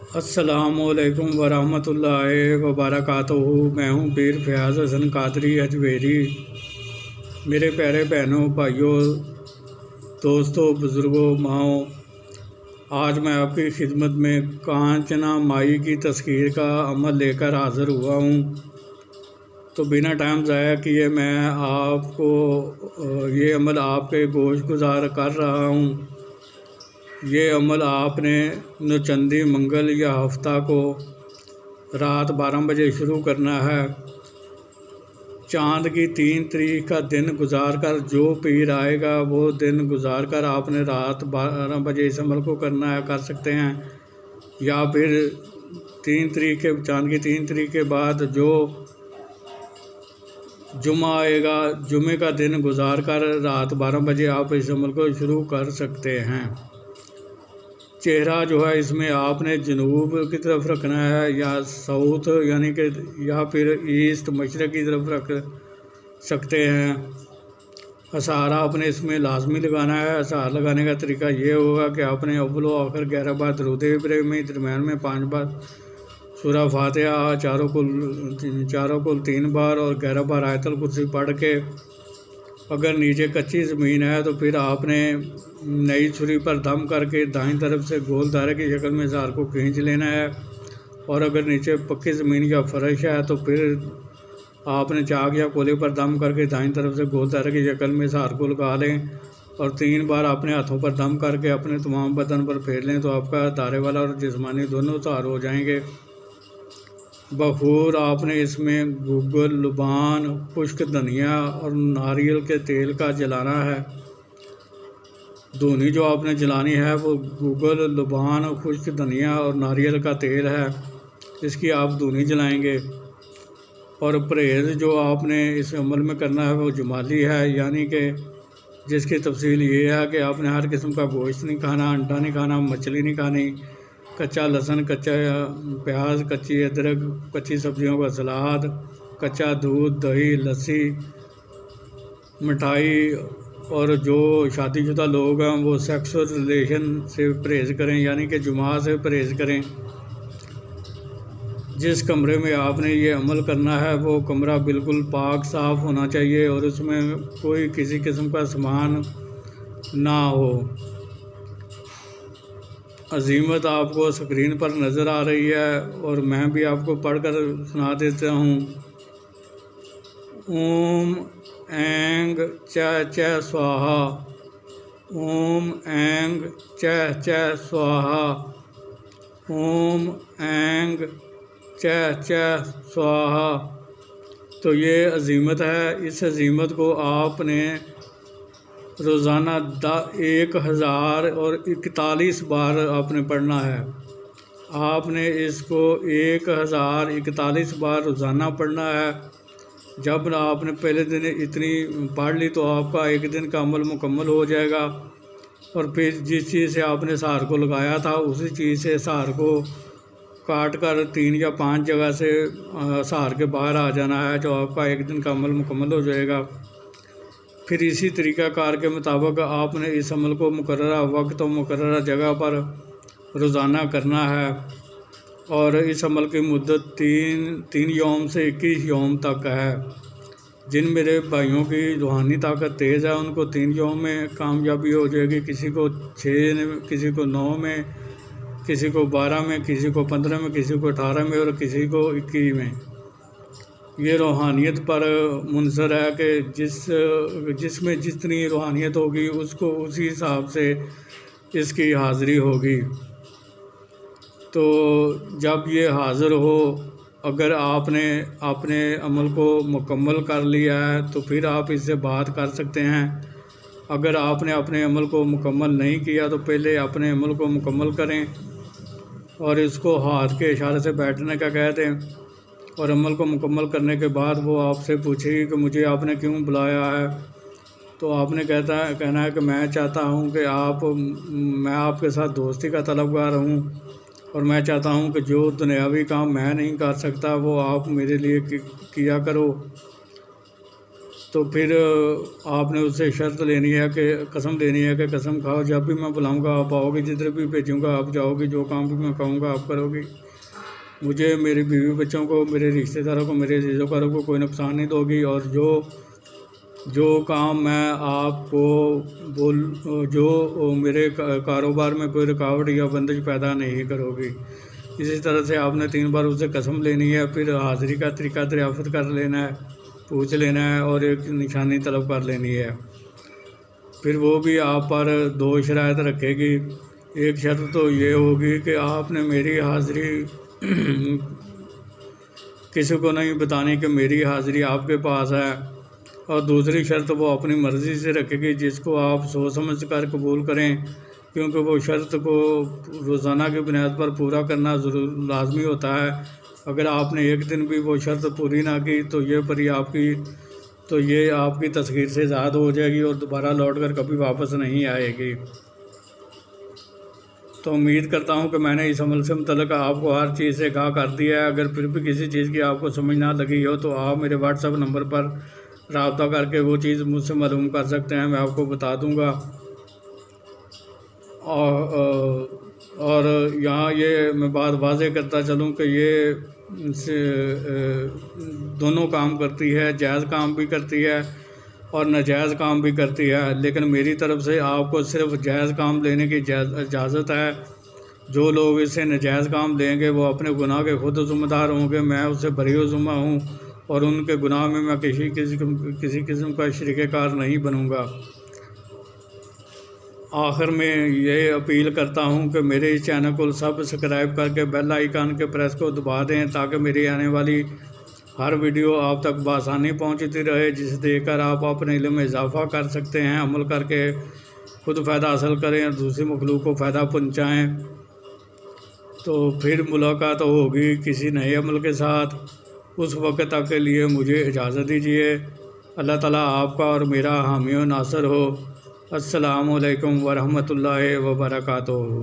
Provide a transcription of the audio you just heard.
अस्सलामुअलैकुम वरहमतुल्लाहि वबरकातुहू। मैं हूँ पीर फयाज़ हसन कादरी अजमेरी। मेरे प्यारे बहनों, भाइयों, दोस्तों, बुज़ुर्गों, माओ, आज मैं आपकी खिदमत में कांचना माई की तस्खीर का अमल लेकर हाज़िर हुआ हूँ। तो बिना टाइम ज़ाया किए मैं आपको ये अमल आपके गोश गुजार कर रहा हूँ। ये अमल आपने नौचंदी मंगल या हफ्ता को रात 12 बजे शुरू करना है। चाँद की 3 तारीख का दिन गुजार कर जो पीर आएगा वो दिन गुजार कर आपने रात 12 बजे इस अमल को करना है, कर सकते हैं। या फिर 3 तारीख के चाँद की 3 तारीख के बाद जो जुमा आएगा, जुमे का दिन गुजार कर रात 12 बजे आप इस अमल को शुरू कर सकते हैं। चेहरा जो है इसमें आपने जनूब की तरफ रखना है या साउथ यानी कि या फिर ईस्ट मशरक़ की तरफ रख सकते हैं। असार आपने इसमें लाजमी लगाना है। असार लगाने का तरीका ये होगा कि आपने अव्वल व आखिर 11 बार दुरूद इब्राहिमी, दरम्यान में 5 बार सूरह फातिहा, चारों कुल 3 बार और 11 बार आयतुल कुर्सी पढ़ के, अगर नीचे कच्ची ज़मीन है तो फिर आपने नई छुरी पर दम करके दाईं तरफ से गोल दायरे की शक्ल में इज़हार को खींच लेना है। और अगर नीचे पक्की ज़मीन या फर्श है तो फिर आपने चाक या कोले पर दम करके दाईं तरफ से गोल दायरे की शक्ल में इज़हार को लगा लें और 3 बार अपने हाथों पर दम करके अपने तमाम बदन पर फेर लें तो आपका दायरे वाला और जिस्मानी दोनों इज़हार हो जाएंगे। बखूर आपने इसमें गूगल, लुबान, खुश्क धनिया और नारियल के तेल का जलाना है। धुनी जो आपने जलानी है वो गूगल, लुबान, खुश्क धनिया और नारियल का तेल है, इसकी आप धुनी जलाएंगे। और परहेज़ जो आपने इस अमल में करना है वो जुमाली है, यानी कि जिसकी तफसील ये है कि आपने हर किस्म का गोश्त नहीं खाना, अंडा नहीं खाना, मछली नहीं खानी, कच्चा लहसुन, कच्चा प्याज, कच्ची अदरक, कच्ची सब्जियों का सलाद, कच्चा दूध, दही, लस्सी, मिठाई। और जो शादीशुदा लोग हैं वो सेक्स और रिलेशन से परहेज़ करें, यानी कि जुमा से परहेज़ करें। जिस कमरे में आपने ये अमल करना है वो कमरा बिल्कुल पाक साफ़ होना चाहिए और उसमें कोई किसी किस्म का सामान ना हो। अज़ीमत आपको स्क्रीन पर नज़र आ रही है और मैं भी आपको पढ़कर सुना देता हूँ। ओम ऐंग च स्वाहा, ओम ऐंग च स्वाहा, ओम ऐंग च स्वाहा। तो ये अज़ीमत है। इस अज़ीमत को आपने रोज़ाना 1041 बार आपने पढ़ना है। आपने इसको 1041 बार रोज़ाना पढ़ना है। जब आपने पहले दिन इतनी पढ़ ली तो आपका एक दिन का अमल मुकम्मल हो जाएगा। और फिर जिस चीज़ से आपने इज़हार को लगाया था उसी चीज़ से इज़हार को काट कर 3 या 5 जगह से इज़हार के बाहर आ जाना है, जो आपका एक दिन का अमल मुकम्मल हो जाएगा। फिर इसी तरीक़ाकार के मुताबिक आपने इस अमल को मुकर्ररा वक्त और मुकर्ररा जगह पर रोज़ाना करना है। और इस अमल की मुद्दत 3 यौम से 21 यौम तक है। जिन मेरे भाइयों की रूहानी ताकत तेज़ है उनको 3 यौम में कामयाबी हो जाएगी, किसी को 6 में, किसी को 9 में, किसी को 12 में, किसी को 15 में, किसी को 18 में और किसी को 21 में। ये रूहानियत पर मुनसर है कि जिसमें जितनी रूहानियत होगी उसको उसी हिसाब से इसकी हाज़िरी होगी। तो जब ये हाज़िर हो, अगर आपने अपने अमल को मुकम्मल कर लिया है तो फिर आप इससे बात कर सकते हैं। अगर आपने अपने अमल को मुकम्मल नहीं किया तो पहले अपने अमल को मुकम्मल करें और इसको हाथ के इशारे से बैठने का कह दें। और अमल को मुकम्मल करने के बाद वो आपसे पूछेगी कि मुझे आपने क्यों बुलाया है। तो आपने कहना है कि मैं चाहता हूँ कि मैं आपके साथ दोस्ती का तलबगार हूँ और मैं चाहता हूँ कि जो दुनियावी काम मैं नहीं कर सकता वो आप मेरे लिए किया करो। तो फिर आपने उससे शर्त लेनी है कि कसम लेनी है कि कसम खाओ जब भी मैं बुलाऊंगा आप आओगे, जिधर भी भेजूंगा आप जाओगी, जो काम भी मैं कहूँगा आप करोगी, मुझे, मेरे बीवी बच्चों को, मेरे रिश्तेदारों को, मेरे रिश्तेदारों को कोई नुकसान नहीं दोगी, और जो काम मैं आपको जो मेरे कारोबार में कोई रुकावट या बंदिश पैदा नहीं करोगी। इसी तरह से आपने 3 बार उससे कसम लेनी है। फिर हाज़िरी का तरीका दरियाफ़त कर लेना है, पूछ लेना है और एक निशानी तलब कर लेनी है। फिर वो भी आप पर 2 शराइत रखेगी। एक शर्त तो ये होगी कि आपने मेरी हाज़िरी किसी को नहीं बतानी कि मेरी हाज़िरी आपके पास है, और दूसरी शर्त वो अपनी मर्ज़ी से रखेगी जिसको आप सोच समझ कर कबूल करें, क्योंकि वो शर्त को रोज़ाना की बुनियाद पर पूरा करना ज़रूर लाजमी होता है। अगर आपने एक दिन भी वो शर्त पूरी ना की तो ये आपकी तस्खीर से ज़ाद हो जाएगी और दोबारा लौट कर कभी वापस नहीं आएगी। तो उम्मीद करता हूँ कि मैंने इस अमल से मुतल्लिक़ आपको हर चीज़ से आगाह कर दिया है। अगर फिर भी किसी चीज़ की आपको समझ ना लगी हो तो आप मेरे व्हाट्सएप नंबर पर राब्ता करके वो चीज़ मुझसे मालूम कर सकते हैं, मैं आपको बता दूँगा। और यहाँ ये मैं बात वाज़ेह करता चलूँ कि ये दोनों काम करती है, जायज़ काम भी करती है और नाजायज़ काम भी करती है, लेकिन मेरी तरफ से आपको सिर्फ जायज़ काम लेने की इजाज़त है। जो लोग इससे नाजायज़ काम लेंगे वो अपने गुनाह के खुद ज़िम्मेदार होंगे। मैं उससे बरी-ओ-ज़िम्मा हूँ और उनके गुनाह में मैं किसी किस्म का शरीक-ए-कार नहीं बनूँगा। आखिर में ये अपील करता हूँ कि मेरे इस चैनल को सब्सक्राइब करके बेल आइकन के प्रेस को दबा दें, ताकि मेरी आने वाली हर वीडियो आप तक बआसानी पहुँचती रहे, जिसे देखकर आप अपने इल्म में इजाफ़ा कर सकते हैं, अमल करके खुद फ़ायदा हासिल करें और दूसरी मखलूक को फ़ायदा पहुँचाएँ। तो फिर मुलाकात होगी किसी नए अमल के साथ। उस वक्त तक के लिए मुझे इजाज़त दीजिए। अल्लाह ताला आपका और मेरा हामी व नासर हो। अस्सलामु अलैकुम व रहमतुल्लाहि व बरकातुहू।